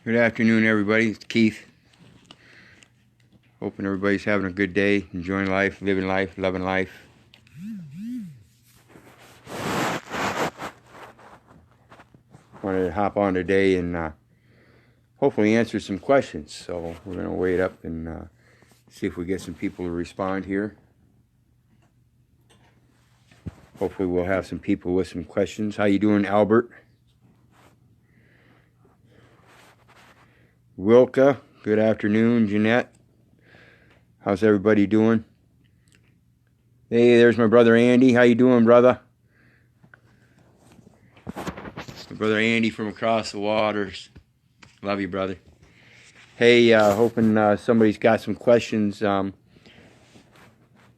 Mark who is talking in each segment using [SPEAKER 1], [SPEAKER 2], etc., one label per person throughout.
[SPEAKER 1] Good afternoon, everybody. It's Keith. Hoping everybody's having a good day, enjoying life, living life, loving life. Wanted to hop on today and hopefully answer some questions. So we're going to wait up and see if we get some people to respond here. Hopefully we'll have some people with some questions. How you doing, Albert? Wilka, good afternoon. Jeanette, how's everybody doing? Hey, there's my brother Andy. How you doing, brother? My brother Andy from across the waters. Love you, brother. Hey, hoping somebody's got some questions. Don't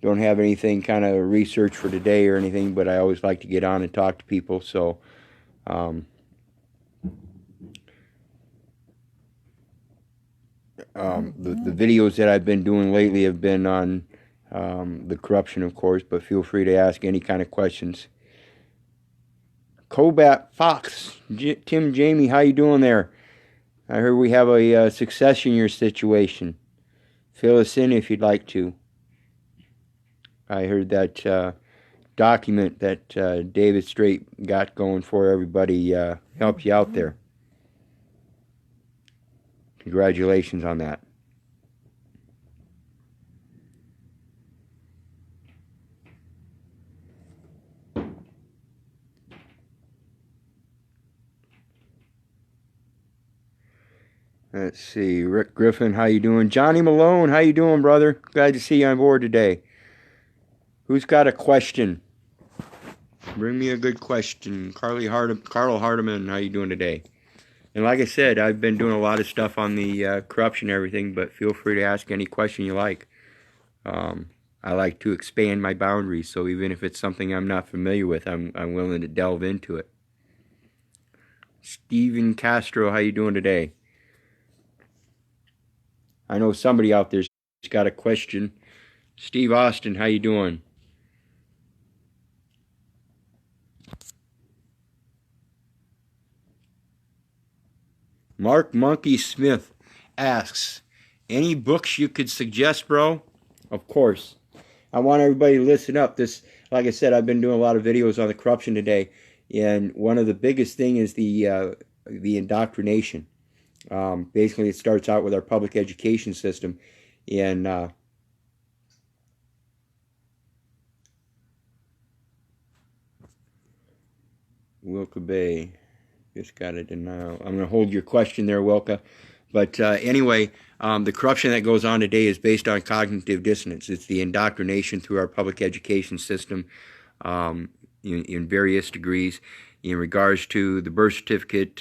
[SPEAKER 1] have anything kind of research for today or anything, but I always like to get on and talk to people. So, the videos that I've been doing lately have been on the corruption, of course, but feel free to ask any kind of questions. Cobat Fox, Tim Jamie, how you doing there? I heard we have a succession year situation. Fill us in if you'd like to. I heard that document that David Straight got going for everybody helped you out there. Congratulations on that. Let's see, Rick Griffin, how you doing? Johnny Malone, how you doing, brother? Glad to see you on board today. Who's got a question? Bring me a good question. Carl Hardiman, how you doing today? And like I said, I've been doing a lot of stuff on the corruption and everything, but feel free to ask any question you like. I like to expand my boundaries, so even if it's something I'm not familiar with, I'm willing to delve into it. Steven Castro, how you doing today? I know somebody out there's got a question. Steve Austin, how you doing? Mark Monkey Smith asks, any books you could suggest, bro? Of course. I want everybody to listen up. This, like I said, I've been doing a lot of videos on the corruption today, and one of the biggest thing is the indoctrination. Basically, it starts out with our public education system, and Wilka Bay just got a denial. I'm going to hold your question there, Wilka. But anyway, the corruption that goes on today is based on cognitive dissonance. It's the indoctrination through our public education system in various degrees. In regards to the birth certificate,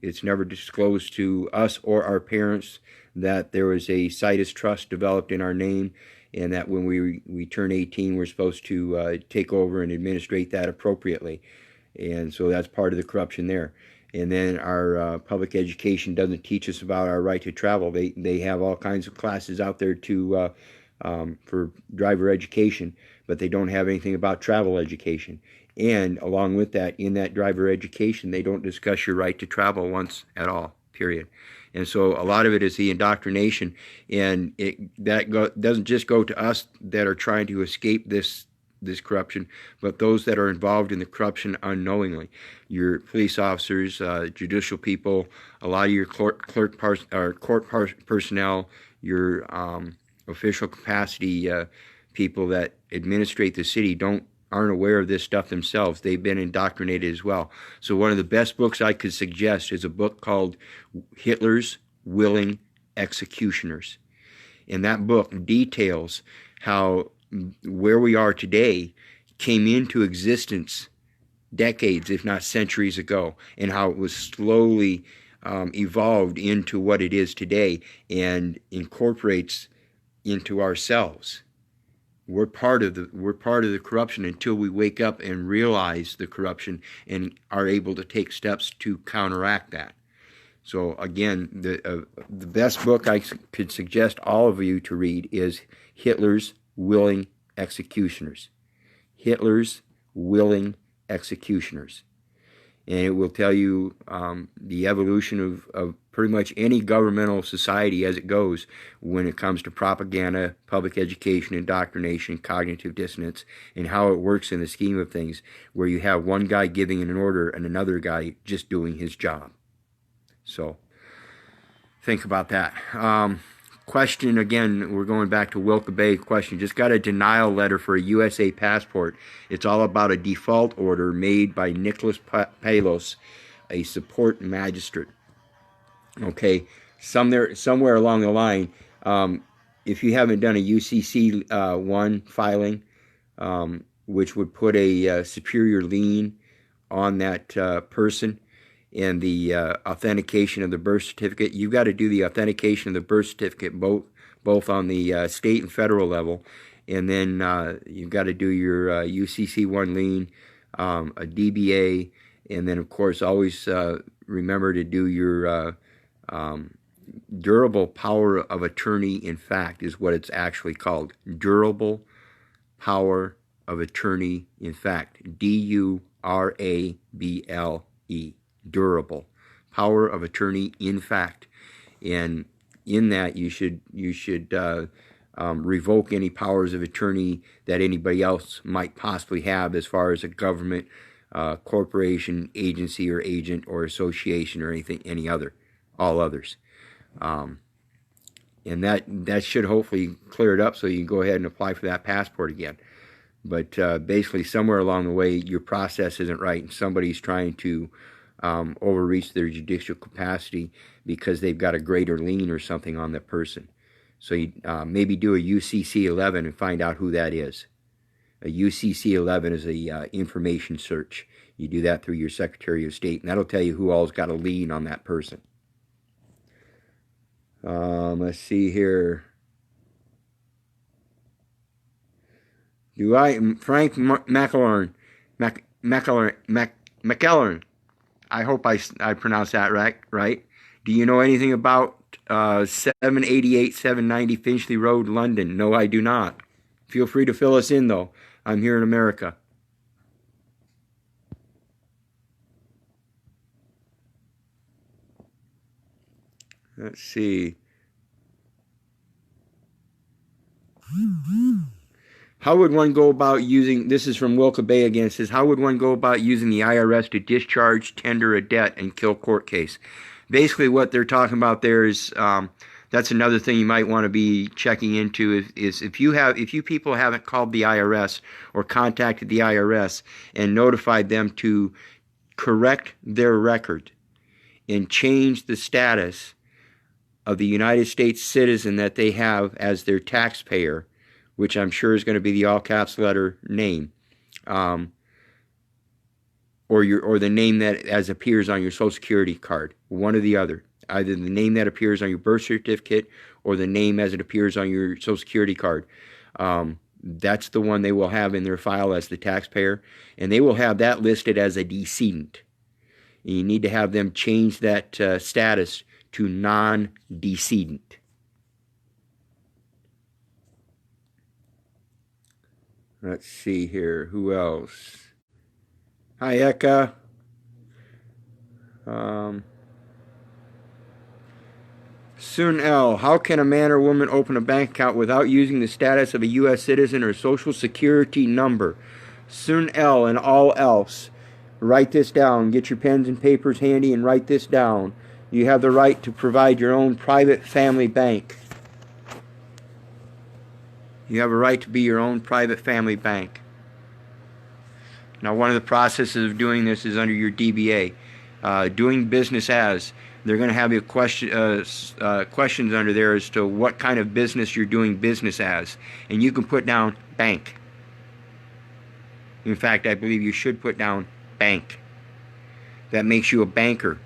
[SPEAKER 1] it's never disclosed to us or our parents that there was a situs trust developed in our name, and that when we turn 18, we're supposed to take over and administrate that appropriately. And so that's part of the corruption there. And then our public education doesn't teach us about our right to travel. They have all kinds of classes out there to for driver education, but they don't have anything about travel education. And along with that, in that driver education, they don't discuss your right to travel once at all, period. And so a lot of it is the indoctrination, and doesn't just go to us that are trying to escape this corruption, but those that are involved in the corruption unknowingly. Your police officers, judicial people, a lot of your court personnel, your official capacity people that administrate the city aren't aware of this stuff themselves. They've been indoctrinated as well. So one of the best books I could suggest is a book called Hitler's Willing Executioners. And that book details how where we are today came into existence decades, if not centuries ago, and how it was slowly evolved into what it is today and incorporates into ourselves. We're part of the corruption until we wake up and realize the corruption and are able to take steps to counteract that. So again, the best book I could suggest all of you to read is Hitler's Willing Executioners. Hitler's Willing Executioners. And it will tell you the evolution of pretty much any governmental society as it goes when it comes to propaganda, public education, indoctrination, cognitive dissonance, and how it works in the scheme of things, where you have one guy giving an order and another guy just doing his job. So think about that. Question again, we're going back to Wilka Bay question. Just got a denial letter for a USA passport. It's all about a default order made by Nicholas Palos, a support magistrate. Okay, somewhere along the line, if you haven't done a UCC 1 filing, which would put a superior lien on that person, and the authentication of the birth certificate. You've got to do the authentication of the birth certificate both on the state and federal level, and then you've got to do your UCC 1 lien, a DBA, and then of course always remember to do your durable power of attorney in fact is what it's actually called. Durable power of attorney in fact. D-U-R-A-B-L-E. Durable power of attorney in fact, and in that you should revoke any powers of attorney that anybody else might possibly have as far as a government, corporation, agency or agent or association or all others, and that should hopefully clear it up so you can go ahead and apply for that passport again. But basically somewhere along the way your process isn't right and somebody's trying to overreach their judicial capacity because they've got a greater lien or something on that person. So you maybe do a UCC 11 and find out who that is. A UCC 11 is a information search. You do that through your Secretary of State, and that'll tell you who all's got a lien on that person. Let's see here. Frank McElern, I hope I pronounced that right. Do you know anything about 788 790 Finchley Road, London? No, I do not. Feel free to fill us in, though. I'm here in America. Let's see. How would one go about using, this is from Wilka Bay again, it says, how would one go about using the IRS to discharge, tender a debt, and kill court case? Basically what they're talking about there is, that's another thing you might want to be checking into is if you people haven't called the IRS or contacted the IRS and notified them to correct their record and change the status of the United States citizen that they have as their taxpayer, which I'm sure is going to be the all caps letter name, or the name that as appears on your Social Security card, one or the other. Either the name that appears on your birth certificate or the name as it appears on your Social Security card. That's the one they will have in their file as the taxpayer, and they will have that listed as a decedent. And you need to have them change that status to non-decedent. Let's see here. Who else? Hi, Eka. Sun L. How can a man or woman open a bank account without using the status of a U.S. citizen or Social Security number? Sun L. and all else. Write this down. Get your pens and papers handy and write this down. You have the right to provide your own private family bank. You have a right to be your own private family bank. Now, one of the processes of doing this is under your DBA. Doing business as. They're going to have you questions under there as to what kind of business you're doing business as. And you can put down bank. In fact, I believe you should put down bank. That makes you a banker.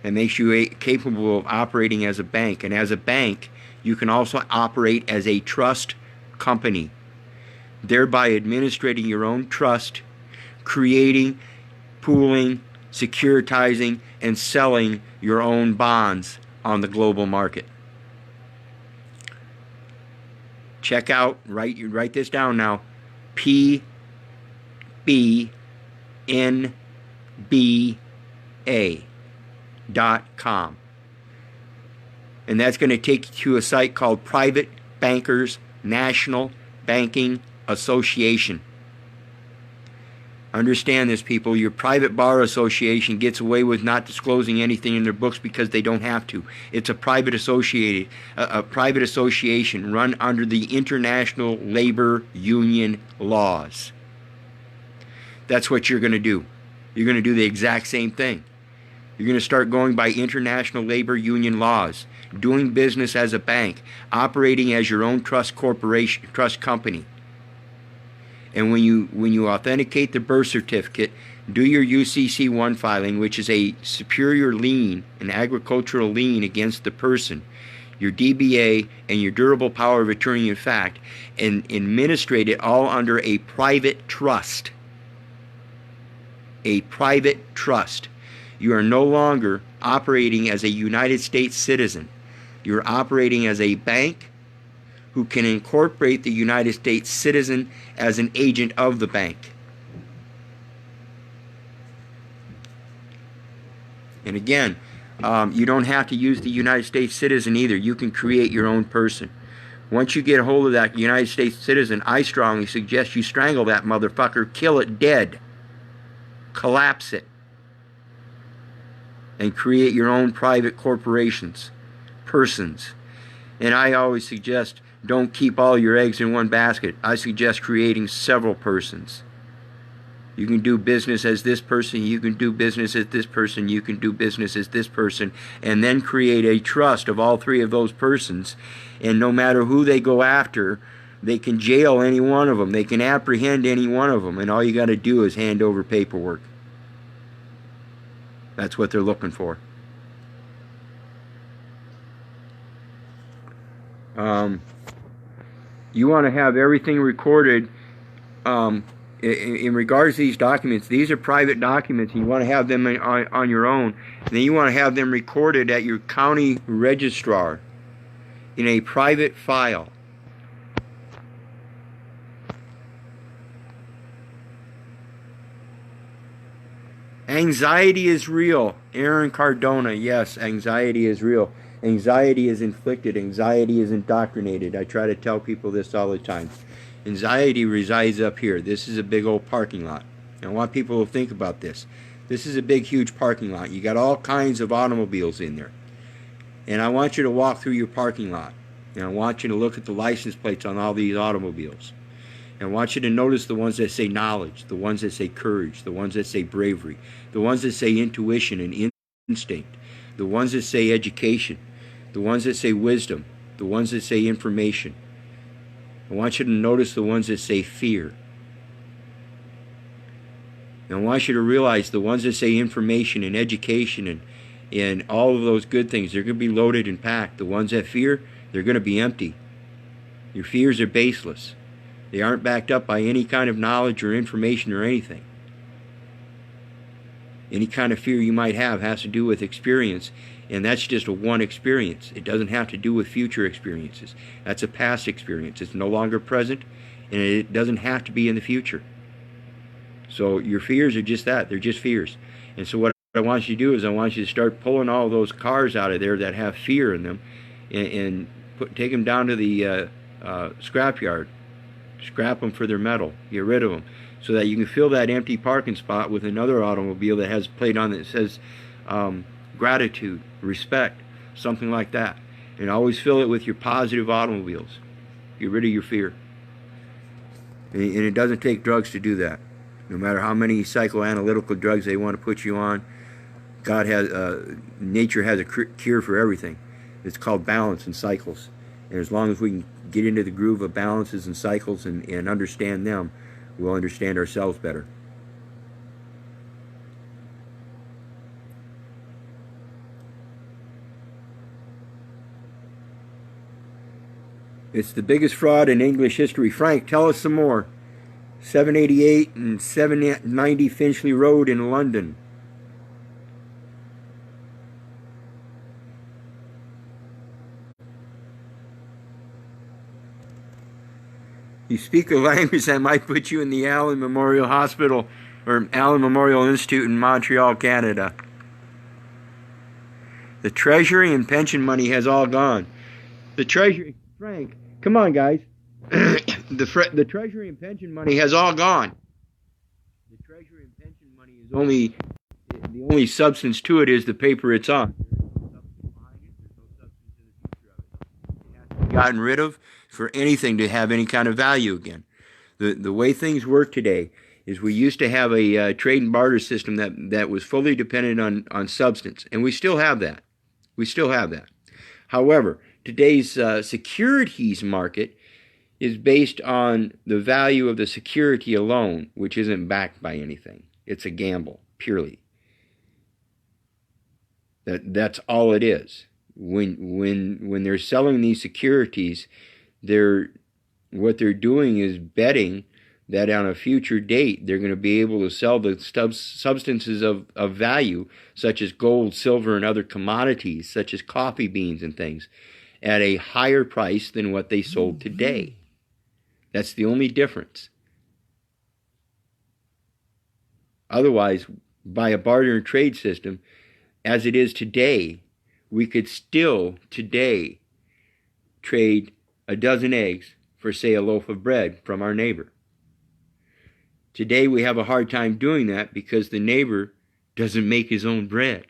[SPEAKER 1] That makes you capable of operating as a bank. And as a bank, you can also operate as a trust company, thereby administrating your own trust, creating, pooling, securitizing, and selling your own bonds on the global market. Check out, write this down now, PBNBA.com. And that's going to take you to a site called Private Bankers National Banking Association. Understand this, people. Your private bar association gets away with not disclosing anything in their books because they don't have to. It's a private association run under the International Labor Union laws. That's what you're going to do. You're going to do the exact same thing. You're going to start going by International Labor Union laws, doing business as a bank, operating as your own trust corporation, trust company. And when you authenticate the birth certificate, do your UCC1 filing, which is a superior lien, an agricultural lien against the person, your DBA, and your durable power of attorney in fact, and administrate it all under a private trust. A private trust. You are no longer operating as a United States citizen. You're operating as a bank who can incorporate the United States citizen as an agent of the bank. And again, you don't have to use the United States citizen either. You can create your own person. Once you get a hold of that United States citizen, I strongly suggest you strangle that motherfucker, kill it dead, collapse it, and create your own private corporations, persons. And I always suggest don't keep all your eggs in one basket. I suggest creating several persons. You can do business as this person, you can do business as this person, you can do business as this person, and then create a trust of all three of those persons. And no matter who they go after, they can jail any one of them. They can apprehend any one of them. And all you got to do is hand over paperwork. That's what they're looking for. You want to have everything recorded in regards to these documents. These are private documents. You want to have them on your own. And then you want to have them recorded at your county registrar in a private file. Anxiety is real. Aaron Cardona, yes, anxiety is real. Anxiety is inflicted. Anxiety is indoctrinated. I try to tell people this all the time. Anxiety resides up here. This is a big old parking lot. And I want people to think about this. This is a big, huge parking lot. You got all kinds of automobiles in there. And I want you to walk through your parking lot. And I want you to look at the license plates on all these automobiles. And I want you to notice the ones that say knowledge, the ones that say courage, the ones that say bravery, the ones that say intuition and instinct, the ones that say education, the ones that say wisdom, the ones that say information. I want you to notice the ones that say fear. And I want you to realize the ones that say information and education and all of those good things, they're going to be loaded and packed. The ones that fear, they're going to be empty. Your fears are baseless. They aren't backed up by any kind of knowledge or information or anything. Any kind of fear you might have has to do with experience, and that's just a one experience. It doesn't have to do with future experiences. That's a past experience. It's no longer present, and it doesn't have to be in the future. So your fears are just that. They're just fears. And so what I want you to do is I want you to start pulling all those cars out of there that have fear in them and take them down to the scrapyard. Scrap them for their metal. Get rid of them. So that you can fill that empty parking spot with another automobile that has a plate on it that says gratitude, respect, something like that. And always fill it with your positive automobiles. Get rid of your fear. And it doesn't take drugs to do that. No matter how many psychoanalytical drugs they want to put you on, God has, nature has a cure for everything. It's called balance and cycles. And as long as we can get into the groove of balances and cycles and understand them, we'll understand ourselves better. It's the biggest fraud in English history. Frank, tell us some more. 788 and 790 Finchley Road in London. You speak a language that might put you in the Allen Memorial Hospital or Allen Memorial Institute in Montreal, Canada. The Treasury and pension money has all gone. The Treasury, Frank, come on, guys. The Treasury and pension money has all gone. The Treasury and pension money is only, the only substance to it is the paper it's on. There's no substance behind it. There's no substance in the future of it. It has to be gotten rid of for anything to have any kind of value again. The way things work today is we used to have a trade and barter system that was fully dependent on substance, and we still have that. We still have that. However, today's securities market is based on the value of the security alone, which isn't backed by anything. It's a gamble, purely. That's all it is. When they're selling these securities, what they're doing is betting that on a future date they're going to be able to sell the substances of value, such as gold, silver, and other commodities, such as coffee beans and things, at a higher price than what they sold today. That's the only difference. Otherwise, by a barter and trade system, as it is today, we could still today trade a dozen eggs for, say, a loaf of bread from our neighbor. Today we have a hard time doing that because the neighbor doesn't make his own bread.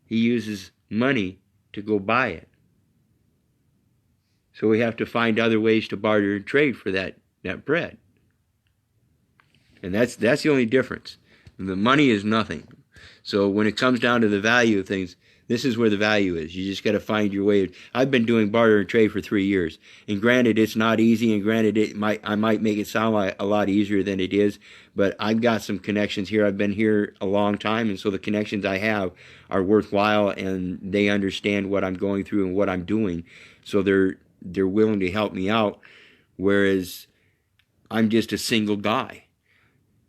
[SPEAKER 1] He uses money to go buy it. So we have to find other ways to barter and trade for that bread. And that's the only difference. The money is nothing. So when it comes down to the value of things, this is where the value is. You just got to find your way. I've been doing barter and trade for 3 years. And granted, it's not easy, and granted, I might make it sound like a lot easier than it is, but I've got some connections here. I've been here a long time, and so the connections I have are worthwhile, and they understand what I'm going through and what I'm doing. So they're willing to help me out, whereas I'm just a single guy.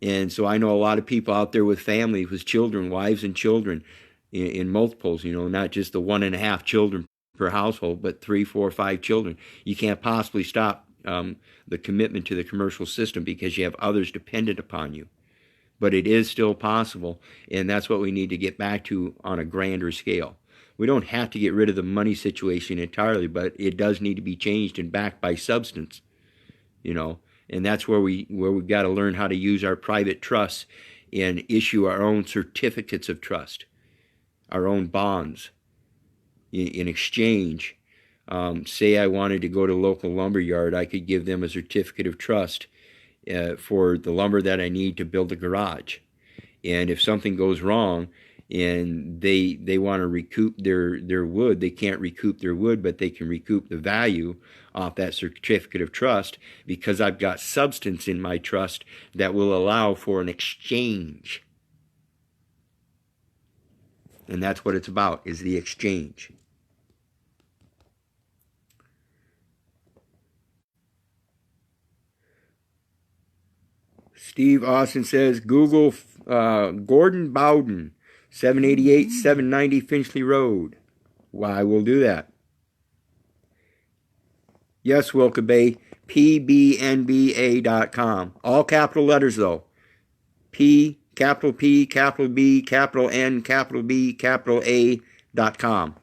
[SPEAKER 1] And so I know a lot of people out there with families, with children, wives and children, in multiples, not just the 1.5 children per household, but 3, 4, 5 children. You can't possibly stop the commitment to the commercial system because you have others dependent upon you. But it is still possible, and that's what we need to get back to on a grander scale. We don't have to get rid of the money situation entirely, but it does need to be changed and backed by substance, And that's where we've got to learn how to use our private trusts and issue our own certificates of trust, our own bonds in exchange. Say I wanted to go to a local lumber yard, I could give them a certificate of trust for the lumber that I need to build a garage. And if something goes wrong and they want to recoup their wood, they can't recoup their wood, but they can recoup the value off that certificate of trust because I've got substance in my trust that will allow for an exchange. And that's what it's about, is the exchange. Steve Austin says, Google Gordon Bowden, 788 790 Finchley Road. Why, we'll do that. Yes, Wilka Bay, pbnba.com. All capital letters, though. P, capital B, capital N, capital B, capital A.com.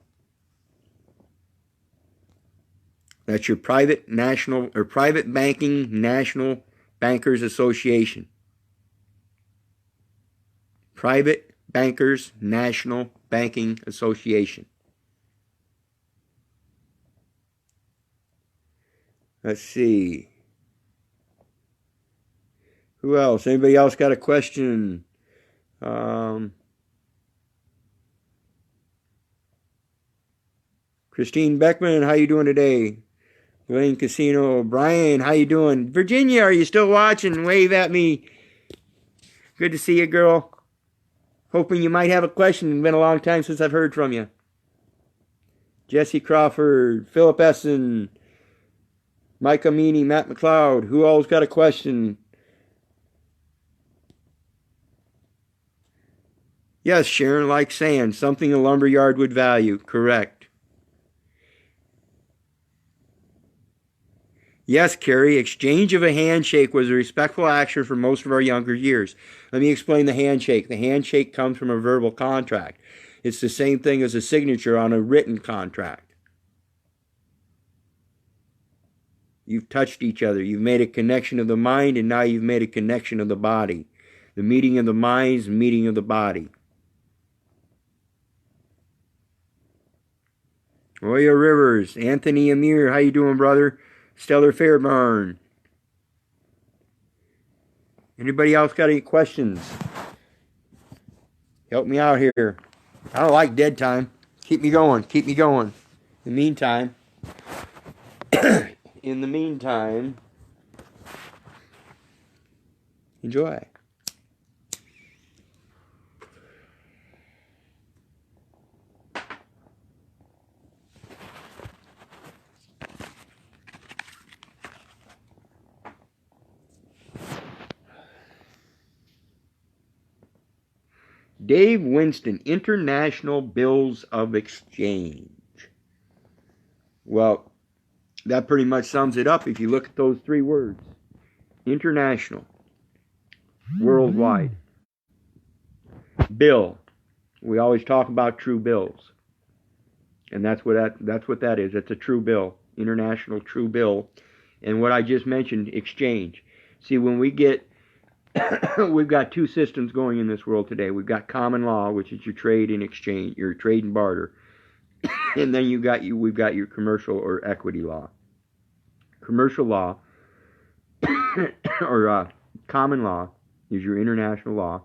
[SPEAKER 1] That's your private banking national bankers association. Private Bankers National Banking Association. Let's see. Who else? Anybody else got a question? Christine Beckman, how you doing today? Wayne Casino. Brian, how you doing? Virginia, are you still watching? Wave at me. Good to see you, girl. Hoping you might have a question. It's been a long time since I've heard from you. Jesse Crawford, Philip Essen, Mike Amini, Matt McLeod. Who all's got a question? Yes, Sharon, like sand. Something a lumberyard would value. Correct. Yes, Carrie, exchange of a handshake was a respectful action for most of our younger years. Let me explain the handshake. The handshake comes from a verbal contract. It's the same thing as a signature on a written contract. You've touched each other. You've made a connection of the mind, and now you've made a connection of the body. The meeting of the minds, meeting of the body. Roya Rivers, Anthony Amir, how you doing, brother? Stellar Fairburn. Anybody else got any questions? Help me out here. I don't like dead time. Keep me going. Keep me going. In the meantime, enjoy. Dave Winston, International Bills of Exchange. Well, that pretty much sums it up if you look at those three words. International. Worldwide. Bill. We always talk about true bills. And that's what that is. It's a true bill. International true bill. And what I just mentioned, exchange. See, when we get we've got two systems going in this world today. We've got common law, which is your trade and exchange, your trade and barter. And then we've got your commercial or equity law. Commercial law or common law is your international law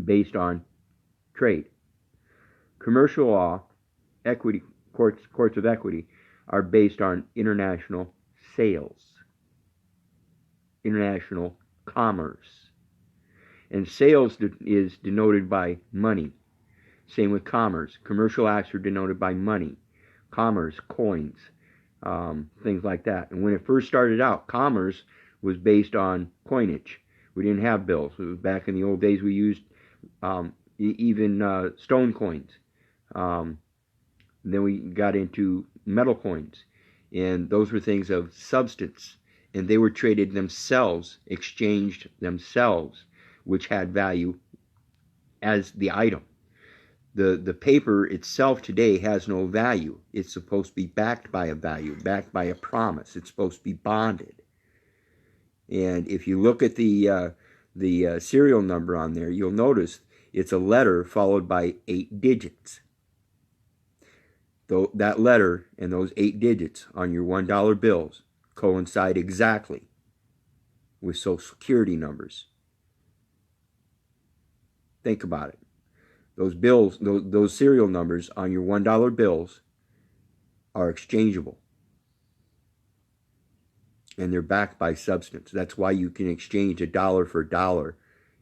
[SPEAKER 1] based on trade. Commercial law, equity courts of equity are based on international sales, international commerce. And sales is denoted by money. Same with commerce. Commercial acts are denoted by money. Commerce, coins, things like that. And when it first started out, commerce was based on coinage. We didn't have bills. It was back in the old days we used even stone coins. Then we got into metal coins. And those were things of substance. And they were traded themselves, exchanged themselves, which had value as the item. The paper itself today has no value. It's supposed to be backed by a value, backed by a promise. It's supposed to be bonded. And if you look at the serial number on there, you'll notice it's a letter followed by 8 digits. Though that letter and those 8 digits on your $1 bills coincide exactly with Social Security numbers. Think about it. Those bills, those serial numbers on your $1 bills are exchangeable. And they're backed by substance. That's why you can exchange a dollar for a dollar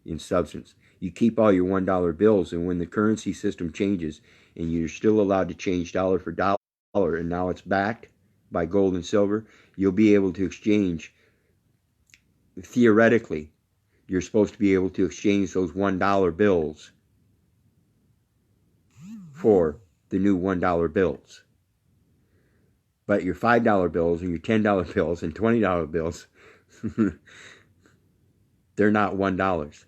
[SPEAKER 1] in substance. You keep all your $1 bills, and when the currency system changes and you're still allowed to change dollar for dollar, and now it's backed by gold and silver, you'll be able to exchange. Theoretically, you're supposed to be able to exchange those $1 bills for the new $1 bills. But your $5 bills and your $10 bills and $20 bills, they're not $1.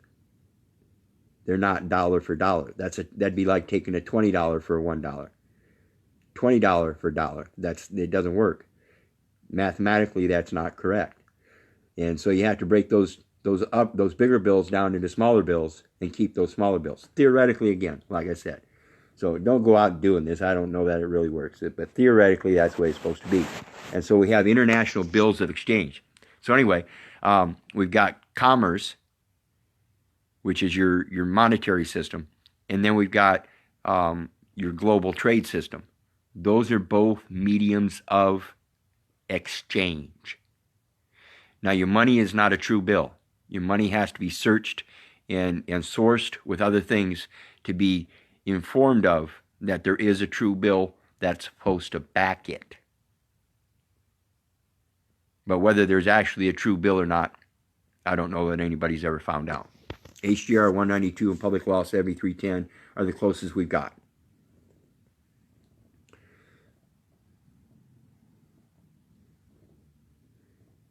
[SPEAKER 1] They're not dollar for dollar. That'd be like taking a $20 for a $1. $20 for a dollar. It doesn't work. Mathematically, that's not correct. And so you have to break those bigger bills down into smaller bills and keep those smaller bills. Theoretically, again, like I said. So don't go out doing this. I don't know that it really works. But theoretically, that's the way it's supposed to be. And so we have international bills of exchange. So anyway, we've got commerce, which is your monetary system. And then we've got your global trade system. Those are both mediums of exchange. Now, your money is not a true bill. Your money has to be searched and sourced with other things to be informed of that there is a true bill that's supposed to back it. But whether there's actually a true bill or not, I don't know that anybody's ever found out. HGR 192 and Public Law 7310 are the closest we've got.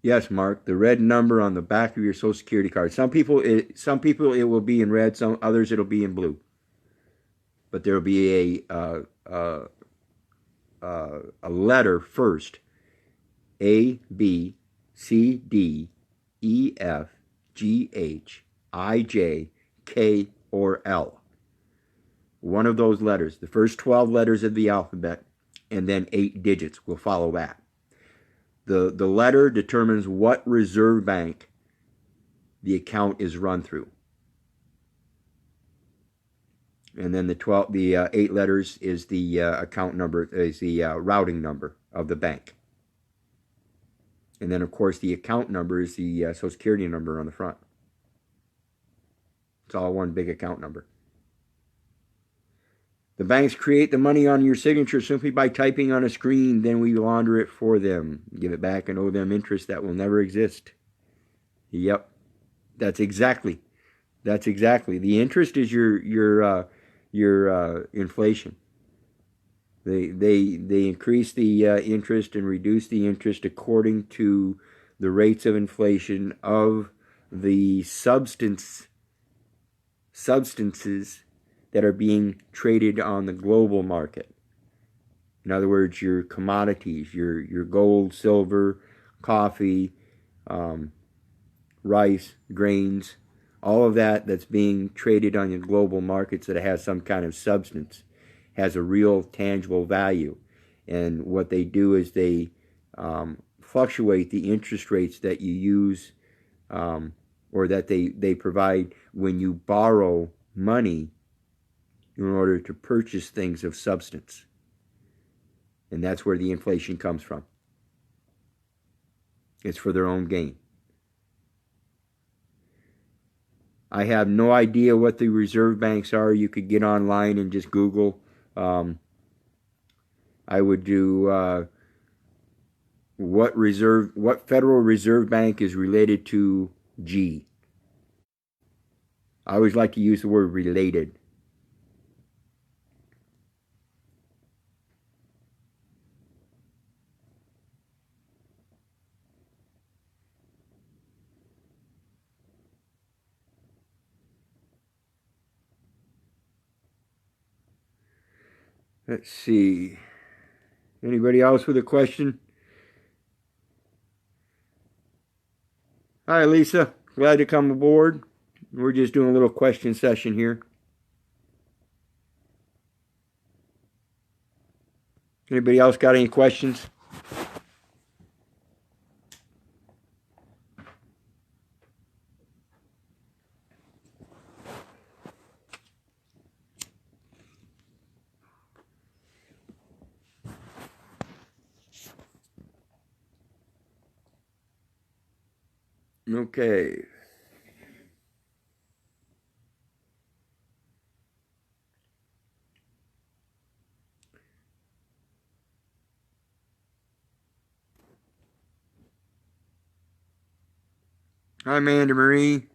[SPEAKER 1] Yes, Mark, the red number on the back of your Social Security card. Some people it will be in red, some others it'll be in blue. but there will be a letter first. A, B, C, D, E, F, G, H, I, J, K, or L. One of those letters, the first 12 letters of the alphabet, and then 8 digits will follow that. The letter determines what reserve bank the account is run through. And then the 8 letters is the account number, is the routing number of the bank. And then, of course, the account number is the Social Security number on the front. It's all one big account number. The banks create the money on your signature simply by typing on a screen. Then we launder it for them, give it back, and owe them interest that will never exist. Yep, that's exactly. The interest is your inflation. They increase the interest and reduce the interest according to the rates of inflation of the substances that are being traded on the global market. In other words, your commodities, your gold, silver, coffee, rice, grains, all of that's being traded on the global markets that has some kind of substance, has a real tangible value. And what they do is they fluctuate the interest rates that you use, or that they provide when you borrow money in order to purchase things of substance. And that's where the inflation comes from. It's for their own gain. I have no idea what the reserve banks are. You could get online and just Google. I would do what Federal Reserve Bank is related to G. I always like to use the word related. Let's see. Anybody else with a question? Hi, Lisa. Glad to come aboard. We're just doing a little question session here. Anybody else got any questions? Okay. Hi, Amanda Marie.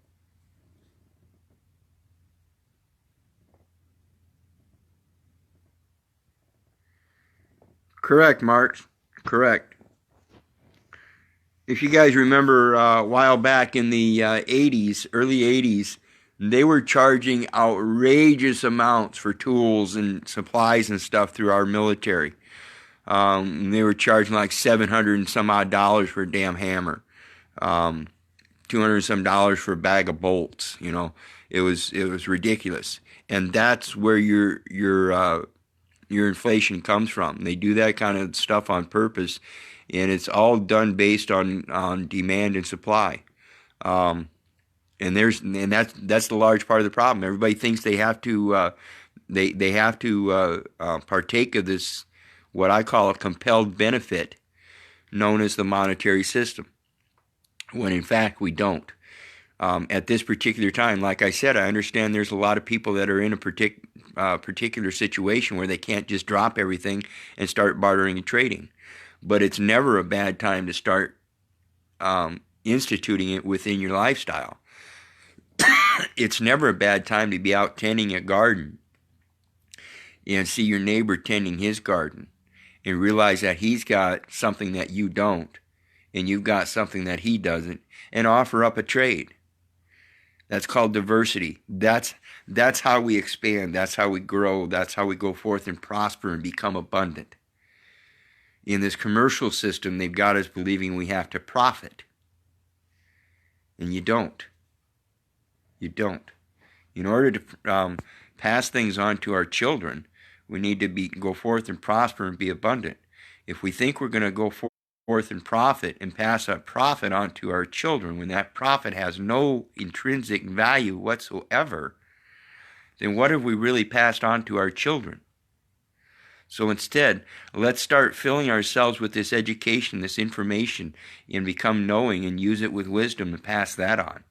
[SPEAKER 1] Correct, Mark. Correct. If you guys remember a while back in the 80s, early 80s, they were charging outrageous amounts for tools and supplies and stuff through our military. They were charging like $700 and some odd dollars for a damn hammer. $200 and some dollars for a bag of bolts. You know, it was ridiculous, and that's where your inflation comes from. They do that kind of stuff on purpose, and it's all done based on demand and supply. And that's the large part of the problem. Everybody thinks they have to partake of this, what I call a compelled benefit, known as the monetary system, when in fact we don't. At this particular time, like I said, I understand there's a lot of people that are in a particular situation where they can't just drop everything and start bartering and trading. But it's never a bad time to start instituting it within your lifestyle. It's never a bad time to be out tending a garden and see your neighbor tending his garden and realize that he's got something that you don't and you've got something that he doesn't, and offer up a trade. That's called diversity. That's how we expand. That's how we grow. That's how we go forth and prosper and become abundant. In this commercial system, they've got us believing we have to profit. And you don't. You don't. In order to pass things on to our children, we need to go forth and prosper and be abundant. If we think we're going to go forth and profit and pass that profit on to our children when that profit has no intrinsic value whatsoever, then what have we really passed on to our children? So instead, let's start filling ourselves with this education, this information, and become knowing and use it with wisdom to pass that on.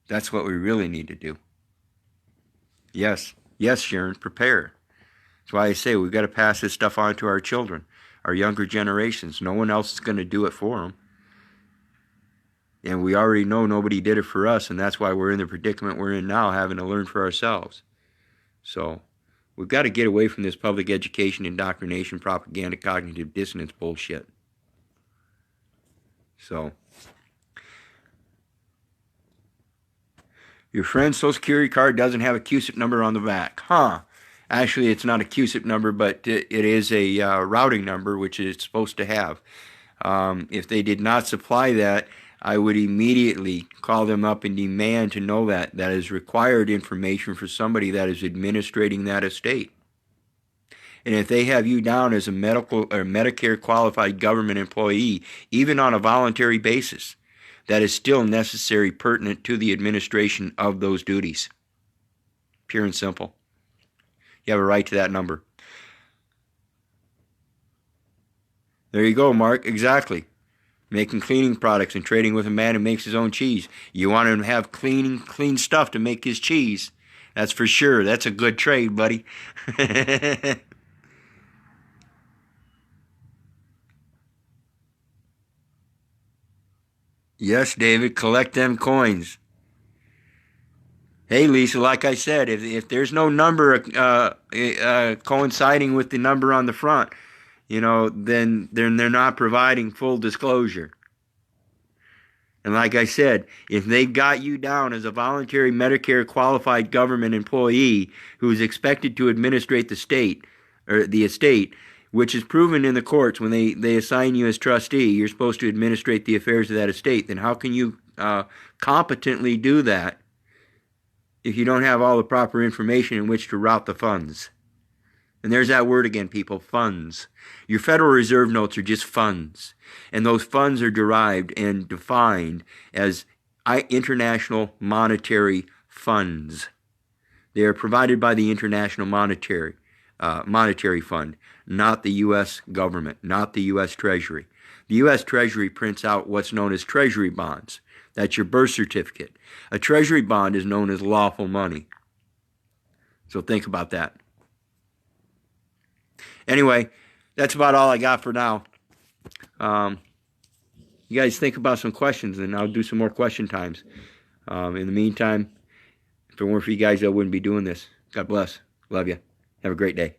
[SPEAKER 1] That's what we really need to do. Yes, Sharon, prepare. That's why I say we've got to pass this stuff on to our children, our younger generations. No one else is going to do it for them. And we already know nobody did it for us, and that's why we're in the predicament we're in now, having to learn for ourselves. So we've got to get away from this public education, indoctrination, propaganda, cognitive dissonance bullshit. So, your friend's Social Security card doesn't have a CUSIP number on the back. Actually, it's not a CUSIP number, but it is a routing number, which it's supposed to have. If they did not supply that, I would immediately call them up and demand to know that. That is required information for somebody that is administrating that estate. And if they have you down as a medical or Medicare qualified government employee, even on a voluntary basis, that is still necessary, pertinent to the administration of those duties. Pure and simple. You have a right to that number. There you go, Mark. Exactly. Making cleaning products and trading with a man who makes his own cheese. You want him to have clean stuff to make his cheese. That's for sure. That's a good trade, buddy. Yes, David, collect them coins. Hey, Lisa, like I said, if there's no number coinciding with the number on the front, then they're not providing full disclosure. And like I said, if they've got you down as a voluntary Medicare qualified government employee who is expected to administrate the state or the estate, which is proven in the courts when they assign you as trustee, you're supposed to administrate the affairs of that estate, then how can you competently do that if you don't have all the proper information in which to route the funds? And there's that word again, people, funds. Your Federal Reserve notes are just funds. And those funds are derived and defined as international monetary funds. They are provided by the International Monetary Fund, not the U.S. government, not the U.S. Treasury. The U.S. Treasury prints out what's known as Treasury bonds. That's your birth certificate. A Treasury bond is known as lawful money. So think about that. Anyway, that's about all I got for now. You guys think about some questions, and I'll do some more question times. In the meantime, if it weren't for you guys, I wouldn't be doing this. God bless. Love you. Have a great day.